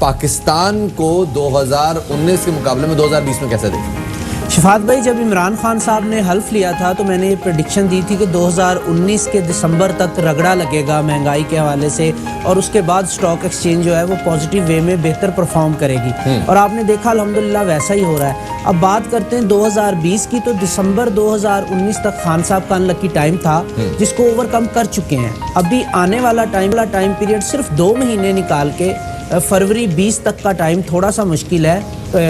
पाकिस्तान को 2019 के मुकाबले में 2020 में कैसे देखें? शफात भाई, जब इमरान खान साहब ने हल्फ लिया था तो मैंने ये प्रेडिक्शन दी थी कि 2019 के दिसंबर तक रगड़ा लगेगा महंगाई के हवाले से, और उसके बाद स्टॉक एक्सचेंज जो है वो पॉजिटिव वे में बेहतर परफॉर्म करेगी, और आपने देखा अल्हम्दुलिल्लाह वैसा ही हो रहा है। अब बात करते हैं 2020 की, तो दिसंबर 2019 तक खान साहब का अनलकी टाइम था जिसको ओवरकम कर चुके हैं। अभी आने वाला टाइम पीरियड सिर्फ 2 महीने निकाल के फरवरी 20 तक का टाइम थोड़ा सा मुश्किल है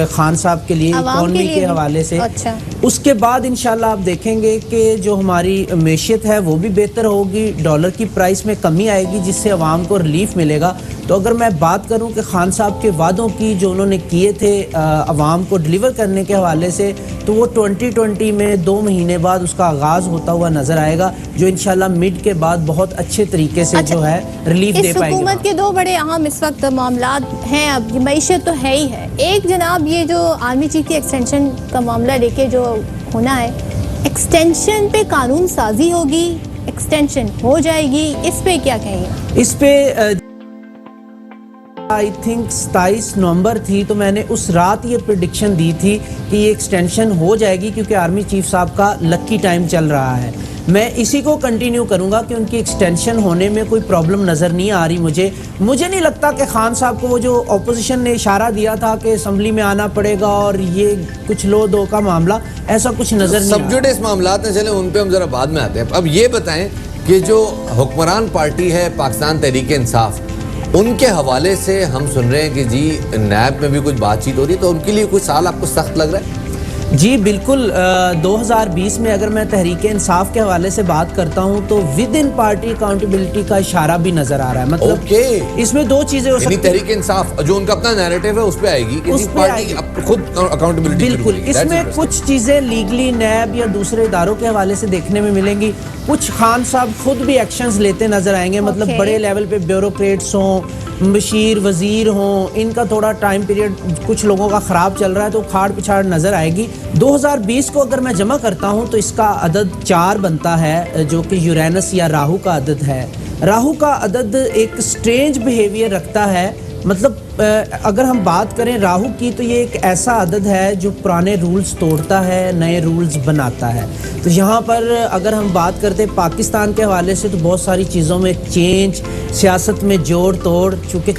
खान साहब के लिए इकोनॉमी के हवाले से। अच्छा। उसके बाद इंशाल्लाह आप देखेंगे कि जो हमारी मैशियत है वो भी बेहतर होगी, डॉलर की प्राइस में कमी आएगी जिससे अवाम को रिलीफ मिलेगा। तो अगर मैं बात करूं कि खान साहब के वादों की जो उन्होंने किए थे अवाम को डिलीवर करने के हवाले से, तो वो 2020 में 2 महीने बाद उसका आगाज़ होता हुआ नजर आएगा, जो इंशाल्लाह मिड के बाद बहुत अच्छे तरीके से जो है रिलीफ दे पाएंगे। हुकूमत के 2 बड़े अहम इस वक्त मामला हैं। अब मैशियत तो है ही है, एक जनाब ये जो आर्मी चीफ की एक्सटेंशन का मामला लेके जो होना है, एक्सटेंशन पे कानून साजी होगी, एक्सटेंशन हो जाएगी, इस पे क्या कहेंगे? इस पे आई थिंक 27 नवंबर थी, तो मैंने उस रात ये प्रेडिक्शन दी थी कि ये एक्सटेंशन हो जाएगी क्योंकि आर्मी चीफ साहब का लकी टाइम चल रहा है। मैं इसी को कंटिन्यू करूंगा कि उनकी एक्सटेंशन होने में कोई प्रॉब्लम नज़र नहीं आ रही मुझे नहीं लगता कि खान साहब को वो जो ऑपोजिशन ने इशारा दिया था कि असम्बली में आना पड़ेगा और ये कुछ लो दो का मामला, ऐसा कुछ नज़र नहीं। सबजुडिस मामला ने चले उन पे हम जरा बाद में आते हैं। अब ये बताएं कि जो हुक्मरान पार्टी है पाकिस्तान तहरीक इंसाफ, उनके हवाले से हम सुन रहे हैं कि जी नैब में भी कुछ बातचीत हो रही है, तो उनके लिए कुछ साल आपको सख्त लग रहा है? जी बिल्कुल। 2020 में अगर मैं तहरीक इंसाफ के हवाले से बात करता हूं तो विद इन पार्टी अकाउंटेबिलिटी का इशारा भी नजर आ रहा है। मतलब इसमें 2 चीजें हो सकती हैं। तहरीक इंसाफ जो उनका अपना नैरेटिव है उस पे आएगी कि उस पार्टी खुद अकाउंटेबिलिटी। बिल्कुल, इसमें कुछ चीजें लीगली नैब या दूसरे इदारों के हवाले से देखने में मिलेंगी। कुछ खान साहब खुद भी एक्शंस लेते नजर आएंगे, मतलब बड़े लेवल पे ब्यूरोक्रेट्स हों, बशीर वजीर हों, इनका थोड़ा टाइम पीरियड कुछ लोगों का ख़राब चल रहा है तो खाड़ पिछाड़ नज़र आएगी। 2020 को अगर मैं जमा करता हूं तो इसका अदद 4 बनता है, जो कि यूरेनस या राहु का अदद है। राहु का अदद एक स्ट्रेंज बिहेवियर रखता है, मतलब अगर हम बात करें राहु की तो ये एक ऐसा अदद है जो पुराने रूल्स तोड़ता है, नए रूल्स बनाता है। तो यहाँ पर अगर हम बात करते हैं पाकिस्तान के हवाले से तो बहुत सारी चीज़ों में चेंज, सियासत में जोड़ तोड़, चूँकि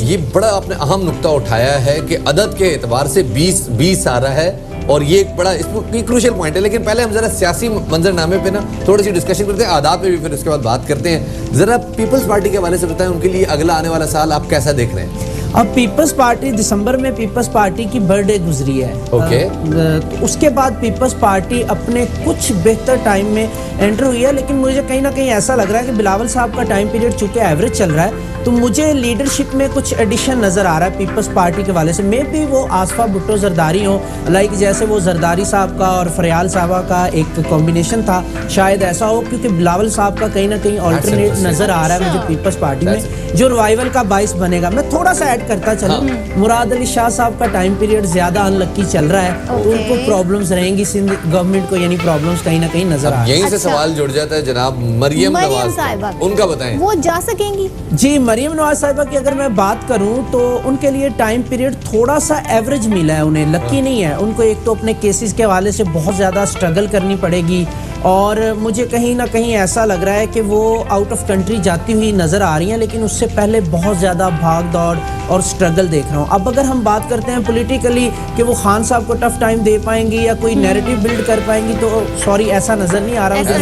ये बड़ा आपने अहम नुक्ता उठाया है कि अदद के एतबार से 20 आ रहा है, और ये एक बड़ा इसमें क्रूशियल पॉइंट है। लेकिन पहले हम जरा सियासी मंजरनामे पे ना थोड़ी सी डिस्कशन करते हैं, आदात पे भी फिर उसके बाद बात करते हैं। जरा पीपल्स पार्टी के हवाले से बताएं, उनके लिए अगला आने वाला साल आप कैसा देख रहे हैं? अब पीपल्स पार्टी दिसंबर में पीपल्स पार्टी की बर्थडे गुजरी है। तो उसके बाद पीपल्स पार्टी अपने कुछ बेहतर टाइम में एंटर हुई है, लेकिन मुझे कहीं ना कहीं ऐसा लग रहा है कि बिलावल साहब का टाइम पीरियड चूंकि एवरेज चल रहा है तो मुझे लीडरशिप में कुछ एडिशन नज़र आ रहा है पीपल्स पार्टी के वाले से। मे भी वो आसफा भुट्टो जरदारी हो, लाइक जैसे वो जरदारी साहब का और फरियाल साहबा का एक कॉम्बिनेशन था, शायद ऐसा हो, क्योंकि बिलावल साहब का कहीं ना कहीं ऑल्टरनेट नज़र आ रहा है मुझे पीपल्स पार्टी में, जो रिवाइवल का बाइस बनेगा। मैं थोड़ा सा ऐड करता चलूं, मुराद अली शाह साहब का टाइम पीरियड ज्यादा अनलकी चल रहा है, तो उनको प्रॉब्लम्स रहेंगी सिंध गवर्नमेंट को, यानी प्रॉब्लम्स कहीं ना कहीं नजर आ रही है। यहीं से सवाल जुड़ जाता है जनाब मरियम नवाज साहिबा, उनका बताएं, वो जा सकेंगी? जी, मरियम नवाज साहिबा की अगर मैं बात करूं तो उनके लिए टाइम पीरियड थोड़ा सा एवरेज मिला है, उन्हें लकी नहीं है। उनको एक तो अपने केसेस के हवाले से बहुत ज़्यादा स्ट्रगल करनी पड़ेगी, और मुझे कहीं ना कहीं ऐसा लग रहा है कि वो आउट ऑफ कंट्री जाती हुई नज़र आ रही हैं, लेकिन उससे पहले बहुत ज़्यादा भाग दौड़ और स्ट्रगल देख रहा हूँ। अब अगर हम बात करते हैं पॉलिटिकली कि वो खान साहब को टफ टाइम दे पाएंगी या कोई नैरेटिव बिल्ड कर पाएंगी, तो सॉरी ऐसा नज़र नहीं आ रहा।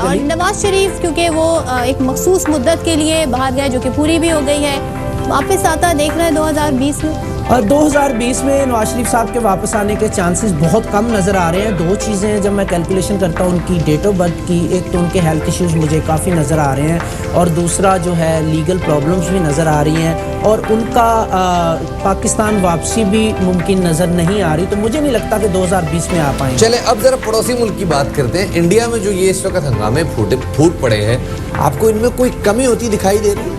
और नवाज शरीफ क्योंकि वो एक मखसूस मुद्दत के लिए बाहर गए जो कि पूरी भी हो गई है, वापस आता देख रहे हैं 2020 में। और 2020 में नवाज शरीफ साहब के वापस आने के चांसेस बहुत कम नज़र आ रहे हैं। 2 चीज़ें हैं जब मैं कैलकुलेशन करता हूँ उनकी डेट ऑफ बर्थ की, एक तो उनके हेल्थ इश्यूज़ मुझे काफ़ी नज़र आ रहे हैं, और दूसरा जो है लीगल प्रॉब्लम्स भी नज़र आ रही हैं, और उनका पाकिस्तान वापसी भी मुमकिन नज़र नहीं आ रही। तो मुझे नहीं लगता कि 2020 में आ पाएंगे। चले अब जरा पड़ोसी मुल्क की बात करते हैं। इंडिया में जो ये इस वक्त हंगामे फूट पड़े हैं, आपको इनमें कोई कमी होती दिखाई दे रही है?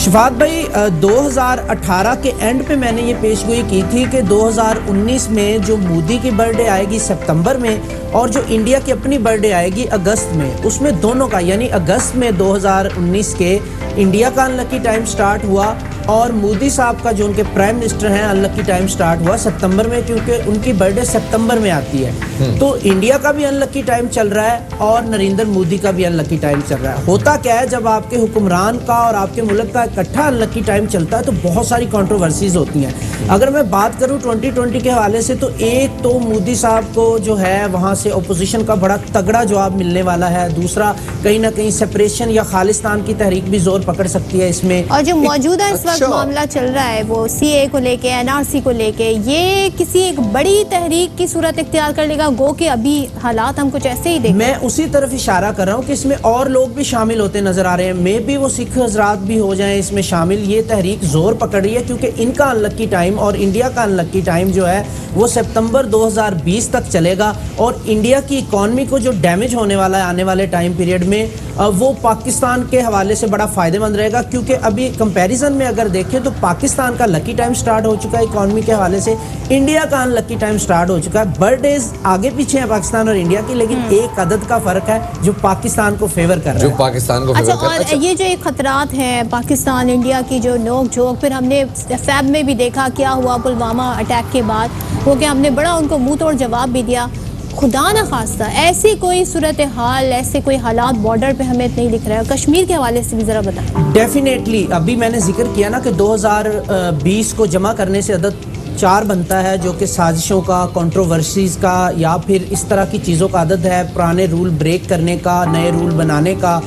शफात भाई, 2018 के एंड पे मैंने ये पेशगोई की थी कि 2019 में जो मोदी की बर्थडे आएगी सितंबर में और जो इंडिया की अपनी बर्थडे आएगी अगस्त में, उसमें दोनों का यानी अगस्त में 2019 के इंडिया का अनलकी टाइम स्टार्ट हुआ और मोदी साहब का जो उनके प्राइम मिनिस्टर हैं अनलकी टाइम स्टार्ट हुआ सितंबर में, क्योंकि उनकी बर्थडे सितंबर में आती है। तो इंडिया का भी अनलकी टाइम चल रहा है और नरेंद्र मोदी का भी अनलकी टाइम चल रहा है। होता क्या है, जब आपके हुक्मरान का और आपके मुल्क का इकट्ठा अनलकी टाइम चलता है तो बहुत सारी कंट्रोवर्सीज होती हैं। अगर मैं बात करूं 2020 के हवाले से, तो एक तो मोदी साहब को जो है वहां से अपोजिशन का बड़ा तगड़ा जवाब मिलने वाला है। दूसरा, कहीं ना कहीं सेपरेशन या खालिस्तान की तहरीक भी जोर पकड़ सकती है इसमें। और जो मौजूदा इस वक्त मामला चल रहा है वो सीए को लेके, एनआरसी को लेके, ये किसी एक बड़ी तहरीक की सूरत इख्तियार कर लेगा? गो के अभी हालात हम कुछ ऐसे ही देख, मैं उसी तरफ इशारा कर रहा हूँ कि इसमें और लोग भी शामिल होते नजर आ रहे हैं। मे भी वो सिख हजरात भी हो जाएं इसमें शामिल। ये तहरीक जोर पकड़ रही है क्योंकि इनका अनलकी टाइम और इंडिया का अनलकी टाइम जो है वो सितंबर 2020 तक चलेगा। और इंडिया की इकॉनमी को जो डैमेज होने वाला है आने वाले टाइम पीरियड में, वो पाकिस्तान के हवाले से बड़ा फ़ायदेमंद रहेगा। क्योंकि अभी कंपैरिजन में अगर देखें तो पाकिस्तान का लकी टाइम स्टार्ट हो चुका है इकॉनमी के हवाले से, इंडिया का अनलकी टाइम स्टार्ट हो चुका है। बर्थडेज आगे पीछे हैं पाकिस्तान और इंडिया की, लेकिन एक अदद का फ़र्क है जो पाकिस्तान को फेवर कर रहा है, जो पाकिस्तान को अच्छा। फेवर कर रहा है। और ये जो एक खतरात हैं पाकिस्तान इंडिया की जो नोक झोंक, फिर हमने फैब में भी देखा क्या हुआ पुलवामा अटैक के बाद, वो क्या हमने बड़ा उनको मुंह तोड़ जवाब भी दिया। खुदा न खास्ता ऐसी कोई सूरत हाल, ऐसे कोई हालात बॉर्डर पे हमें नहीं दिख रहा है। कश्मीर के हवाले से भी ज़रा बताएं। डेफिनेटली अभी मैंने जिक्र किया ना कि 2020 को जमा करने से अदद 4 बनता है, जो कि साजिशों का, कंट्रोवर्सीज का या फिर इस तरह की चीज़ों का अदद है, पुराने रूल ब्रेक करने का, नए रूल बनाने का।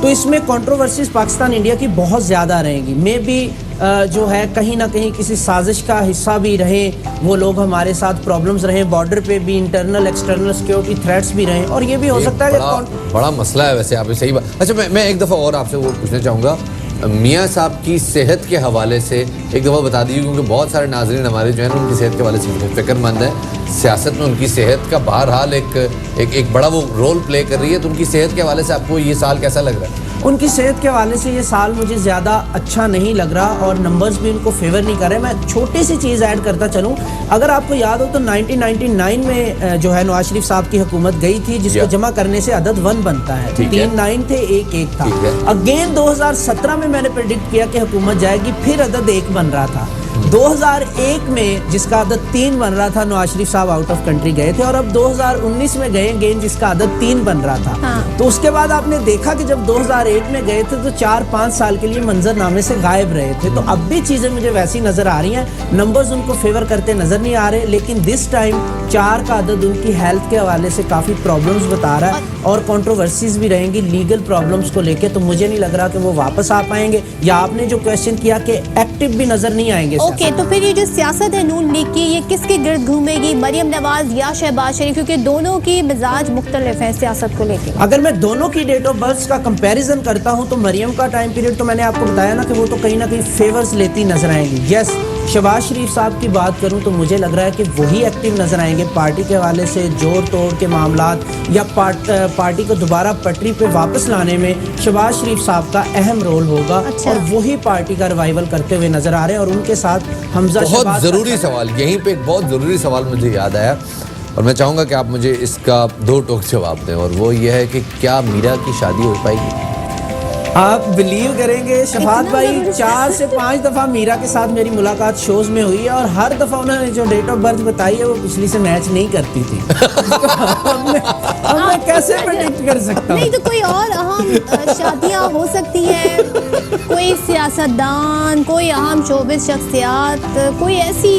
तो इसमें कंट्रोवर्सीज पाकिस्तान इंडिया की बहुत ज़्यादा रहेंगी। मे भी जो है कहीं ना कहीं किसी साजिश का हिस्सा भी रहे वो लोग, हमारे साथ प्रॉब्लम्स रहे बॉर्डर पे भी, इंटरनल एक्सटर्नल सिक्योरिटी थ्रेट्स भी रहे। और ये भी हो सकता है कि बड़ा मसला है वैसे, आपने सही बात। अच्छा, मैं एक दफ़ा और आपसे वो पूछना चाहूँगा, मियाँ साहब की सेहत के हवाले से एक दफ़ा बता दीजिए, क्योंकि बहुत सारे नाज़रीन हमारे जो है ना उनकी सेहत के हवाले से फिक्रमंद है। सियासत में उनकी सेहत का बहरहाल एक बड़ा वो रोल प्ले कर रही है। तो उनकी सेहत के हवाले से आपको ये साल कैसा लग रहा है? उनकी सेहत के हवाले से ये साल मुझे ज़्यादा अच्छा नहीं लग रहा और नंबर्स भी उनको फेवर नहीं कर रहे। मैं छोटी सी चीज़ ऐड करता चलूँ, अगर आपको याद हो तो 1999 में जो है नवाज शरीफ साहब की हुकूमत गई थी, जिसको जमा करने से अदद 1 बनता है। 3 9 थे, 1 1 था। अगेन 2017 में मैंने प्रेडिक्ट किया कि हुकूमत जाएगी, फिर अदद 1 बन रहा था। 2001 में जिसका अदद 3 बन रहा था, नवाज शरीफ साहब आउट ऑफ कंट्री गए थे, और अब 2019 में गए गेम जिसका अदद 3 बन रहा था। हाँ। तो उसके बाद आपने देखा कि जब 2001 में गए थे तो 4-5 साल के लिए मंजरनामे से गायब रहे थे। तो अब भी चीज़ें मुझे वैसी नज़र आ रही हैं, नंबर्स उनको फेवर करते नज़र नहीं आ रहे। लेकिन दिस टाइम 4 का अदद उनकी हेल्थ के हवाले से काफ़ी प्रॉब्लम्स बता रहा है और कंट्रोवर्सीज भी रहेंगी लीगल प्रॉब्लम्स को लेके। तो मुझे नहीं लग रहा कि वो वापस आ पाएंगे, या आपने जो क्वेश्चन किया कि एक्टिव भी नज़र नहीं आएंगे। ओके, तो फिर ये जो सियासत है नून लीग की, ये किसके गिर्द घूमेगी, मरियम नवाज या शहबाज शरीफ? क्योंकि दोनों की मिजाज मुख्तलिफ है सियासत को लेके। अगर मैं दोनों की डेट ऑफ बर्थ का कंपैरिजन करता हूं तो मरियम का टाइम पीरियड तो मैंने आपको बताया ना कि वो तो कहीं ना कहीं फेवर्स लेती नजर आएंगी। यस, शहबाज शरीफ साहब की बात करूं तो मुझे लग रहा है कि वही एक्टिव नजर आएंगे पार्टी के हवाले से, जोड़ तोड़ के मामलात या पार्टी को दोबारा पटरी पे वापस लाने में शहबाज शरीफ साहब का अहम रोल होगा। अच्छा। और वही पार्टी का रिवाइवल करते हुए नजर आ रहे हैं। और उनके साथ हमजा बहुत ज़रूरी सवाल, यहीं पे एक बहुत ज़रूरी सवाल मुझे याद आया और मैं चाहूँगा कि आप मुझे इसका 2 टोक जवाब दें, और वो ये है कि क्या मीरा की शादी हो पाएगी? आप बिलीव करेंगे शफात भाई, 4 से 5 दफ़ा मीरा के साथ मेरी मुलाकात शोज में हुई है और हर दफ़ा उन्होंने जो डेट ऑफ बर्थ बताई है वो पिछली से मैच नहीं करती थी। अब मैं कैसे प्रेडिक्ट कर सकता हूँ? नहीं तो कोई और अहम शादियाँ हो सकती हैं, कोई सियासतदान, कोई अहम शोबिस शख्सियात, कोई ऐसी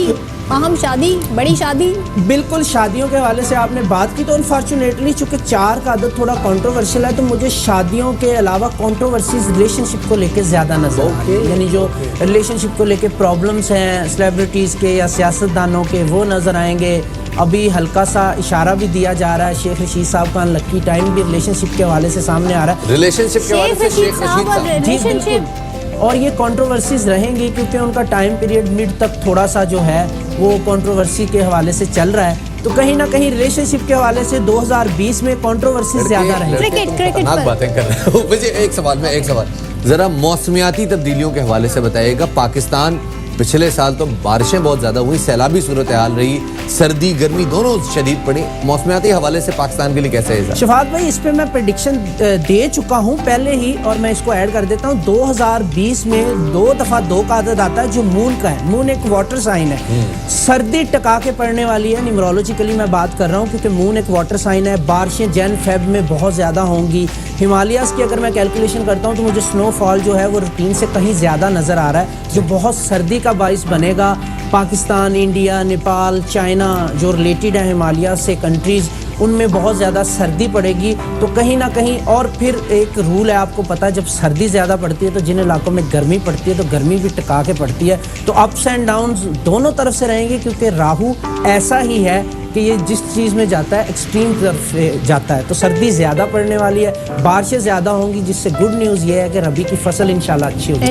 अहम शादी, बड़ी शादी। बिल्कुल, शादियों के हवाले से आपने बात की तो अनफॉर्चुनेटली चूंकि 4 का अदद थोड़ा कंट्रोवर्शियल है, तो मुझे शादियों के अलावा कंट्रोवर्सीज रिलेशनशिप को लेके ज़्यादा नजर आ रही है। यानी जो रिलेशनशिप को लेके प्रॉब्लम्स हैं सेलिब्रिटीज़ के या सियासतदानों के, वो नज़र आएंगे। अभी हल्का सा इशारा भी दिया जा रहा है, शेख रशीद साहब का लकी टाइम भी रिलेशनशिप के हवाले से सामने आ रहा है। रिलेशनशिप के हवाले से शेख रशीद साहब, जी बिल्कुल, और ये कंट्रोवर्सीज रहेंगी क्योंकि उनका टाइम पीरियड मिड तक थोड़ा सा जो है वो कंट्रोवर्सी के हवाले से चल रहा है। तो कहीं ना कहीं रिलेशनशिप के हवाले से 2020 में कंट्रोवर्सी ज्यादा रहेगी। क्रिकेट पर बातें कर रहे हो। मुझे एक सवाल, ज़रा मौसमियाती तब्दीलियों के हवाले से बताइएगा। पाकिस्तान पिछले साल तो बारिशें बहुत ज़्यादा हुई, सैलाबी सूरत हाल रही, सर्दी गर्मी दोनों शदीद पड़ी। मौसमियाती हवाले से पाकिस्तान के लिए कैसे है? शफात भाई, इस पे मैं प्रेडिक्शन दे चुका हूँ पहले ही, और मैं इसको ऐड कर देता हूँ। 2020 में 2 दफ़ा 2 का आदत आता है जो मून का है। मून एक वाटर साइन है, सर्दी टका के पड़ने वाली है, न्यूमरोलॉजिकली मैं बात कर रहा हूँ, क्योंकि मून एक वाटर साइन है। बारिशें जन फेब में बहुत ज़्यादा होंगी। हिमालयाज़ की अगर मैं कैलकुलेशन करता हूँ तो मुझे स्नोफॉल जो है वो रूटीन से कहीं ज़्यादा नज़र आ रहा है, जो बहुत सर्दी का बाइस बनेगा। पाकिस्तान, इंडिया, नेपाल, चाइना जो रिलेटेड है हिमालय से कंट्रीज़, उनमें बहुत ज़्यादा सर्दी पड़ेगी। तो कहीं ना कहीं, और फिर एक रूल है आपको पता है, जब सर्दी ज़्यादा पड़ती है तो जिन इलाकों में गर्मी पड़ती है तो गर्मी भी टिका के पड़ती है। तो अप्स एंड डाउन्स दोनों तरफ से रहेंगे, क्योंकि राहु ऐसा ही है कि ये जिस चीज़ में जाता है एक्सट्रीम तरफ जाता है। तो सर्दी ज़्यादा पड़ने वाली है, बारिशें ज़्यादा होंगी, जिससे गुड न्यूज़ ये है कि रबी की फसल इंशाल्लाह अच्छी होगी।